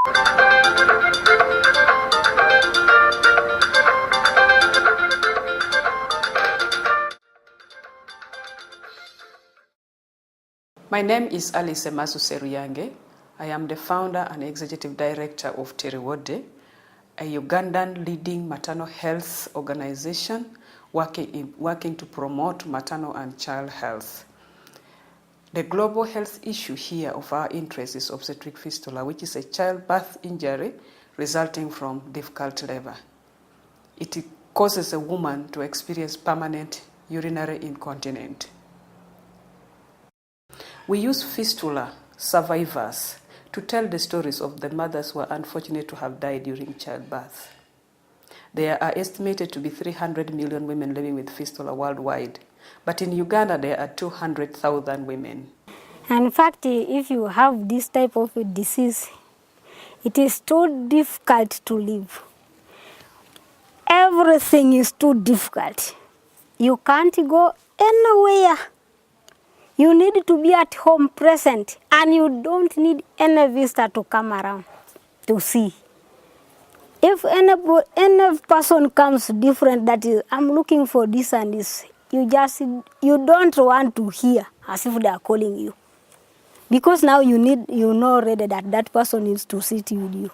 My name is Alice Emasu Seruyange. I am the founder and executive director of Terrewode, a Ugandan leading maternal health organization working to promote maternal and child health. The global health issue here of our interest is obstetric fistula, which is a childbirth injury resulting from difficult labor. It causes a woman to experience permanent urinary incontinence. We use fistula survivors to tell the stories of the mothers who are unfortunate to have died during childbirth. There are estimated to be 300 million women living with fistula worldwide, but in Uganda there are 200,000 women. And in fact, if you have this type of a disease, it is too difficult to live. Everything is too difficult. You can't go anywhere. You need to be at home present, and you don't need any visitor to come around to see. If any person comes different, that is, I'm looking for this and this, you don't want to hear as if they are calling you. Because now you know already that that person needs to sit with you,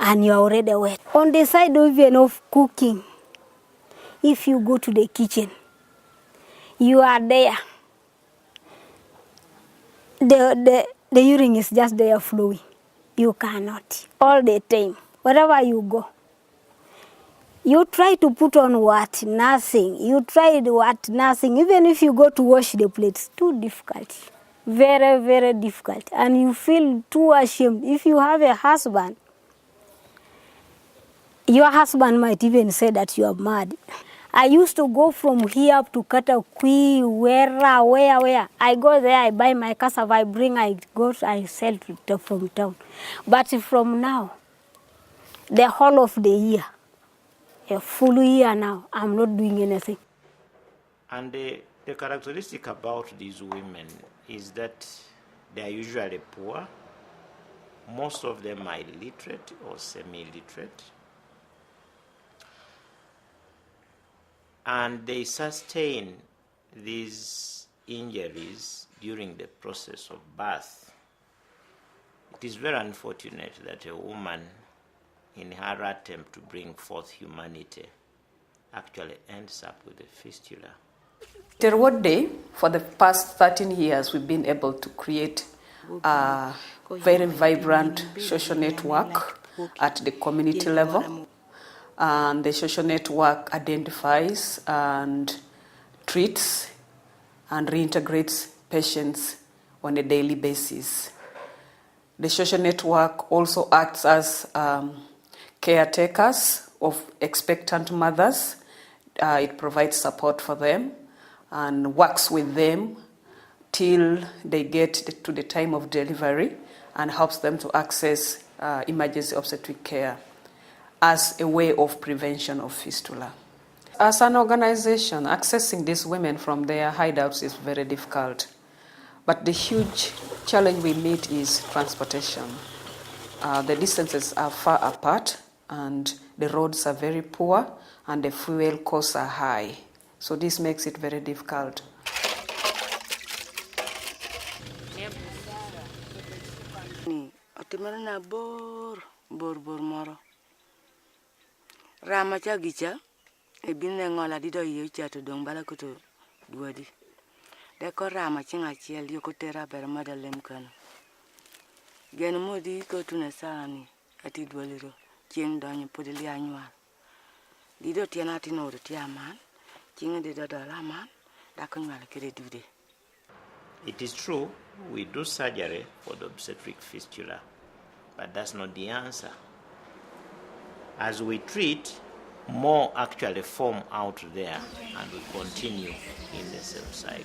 and you're already wet. On the side even of cooking, if you go to the kitchen, you are there. The urine is just there flowing. You cannot. All the time. Wherever you go. You try to put on what? Nothing. You tried what? Nothing. Even if you go to wash the plates, too difficult. Very, very difficult. And you feel too ashamed. If you have a husband, your husband might even say that you are mad. I used to go from here up to Katakwi, where. I go there, I buy my cassava, I bring, I sell from town. But from now, the whole of the year, a full year now, I'm not doing anything. And the characteristic about these women is that they are usually poor. Most of them are illiterate or semi-illiterate. And they sustain these injuries during the process of birth. It is very unfortunate that a woman, in her attempt to bring forth humanity, actually ends up with a fistula. Terrewode, for the past 13 years, we've been able to create a very vibrant social network at the community level. And the social network identifies and treats and reintegrates patients on a daily basis. The social network also acts as caretakers of expectant mothers. It provides support for them and works with them till they get to the time of delivery and helps them to access emergency obstetric care as a way of prevention of fistula. As an organization, accessing these women from their hideouts is very difficult. But the huge challenge we meet is transportation. The distances are far apart, and the roads are very poor, and the fuel costs are high. So this makes it very difficult. Rama chagicha ebine ngola dido yecha to dong bala kuto duadi de ko rama chinga chiel yo kotera ber madalem kan gen modi ko tuna sani ati dwaliro chien donyo podeli anywa dido tiana tino to tiaman chinga de dodala man da ko nyala kire dude. It is true we do surgery for the obstetric fistula, but that's not the answer. As we treat, more actually form out there and we continue in the same cycle.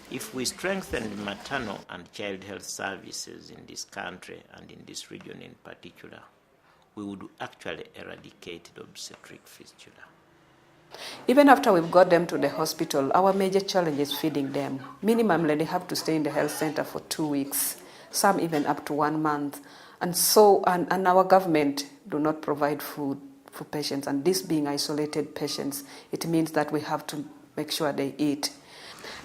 If we strengthen maternal and child health services in this country and in this region in particular, we would actually eradicate the obstetric fistula. Even after we've got them to the hospital, our major challenge is feeding them. Minimally, they have to stay in the health center for 2 weeks, some even up to 1 month. And our government do not provide food for patients, and this being isolated patients, it means that we have to make sure they eat.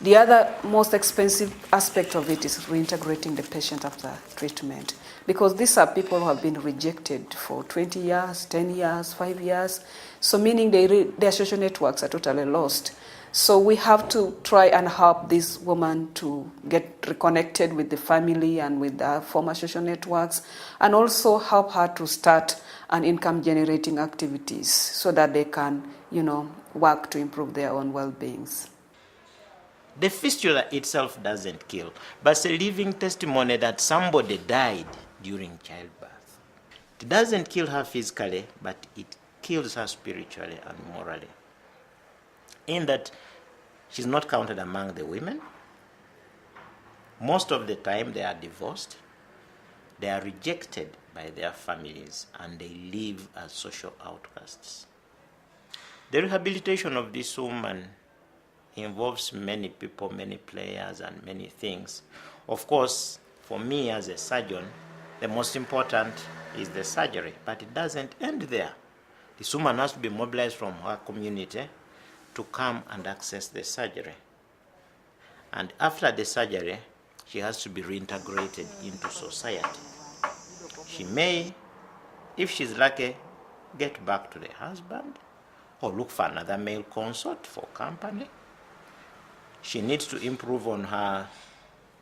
The other most expensive aspect of it is reintegrating the patient after treatment, because these are people who have been rejected for 20 years, 10 years, 5 years, so meaning their social networks are totally lost. So we have to try and help this woman to get reconnected with the family and with their former social networks, and also help her to start an income-generating activities so that they can, work to improve their own well-beings. The fistula itself doesn't kill, but it's a living testimony that somebody died during childbirth. It doesn't kill her physically, but it kills her spiritually and morally. In that she's not counted among the women. Most of the time they are divorced, they are rejected by their families, and they live as social outcasts. The rehabilitation of this woman involves many people, many players, and many things. Of course, for me as a surgeon, the most important is the surgery, but it doesn't end there. This woman has to be mobilized from her community to come and access the surgery. And after the surgery, she has to be reintegrated into society. She may, if she's lucky, get back to the husband or look for another male consort for company. She needs to improve on her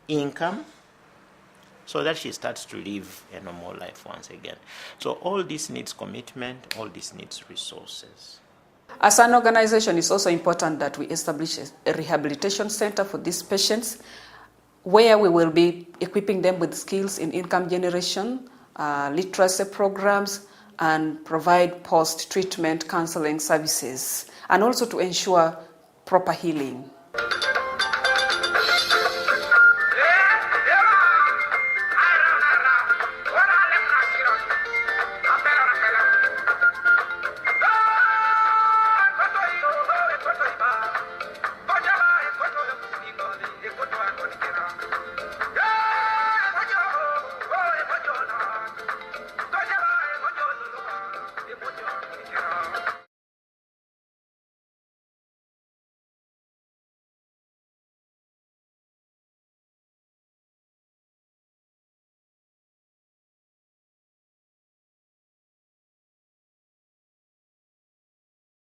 income so that she starts to live a normal life once again. So all this needs commitment, all this needs resources. As an organization, it's also important that we establish a rehabilitation center for these patients, where we will be equipping them with skills in income generation, literacy programs, and provide post-treatment counseling services, and also to ensure proper healing.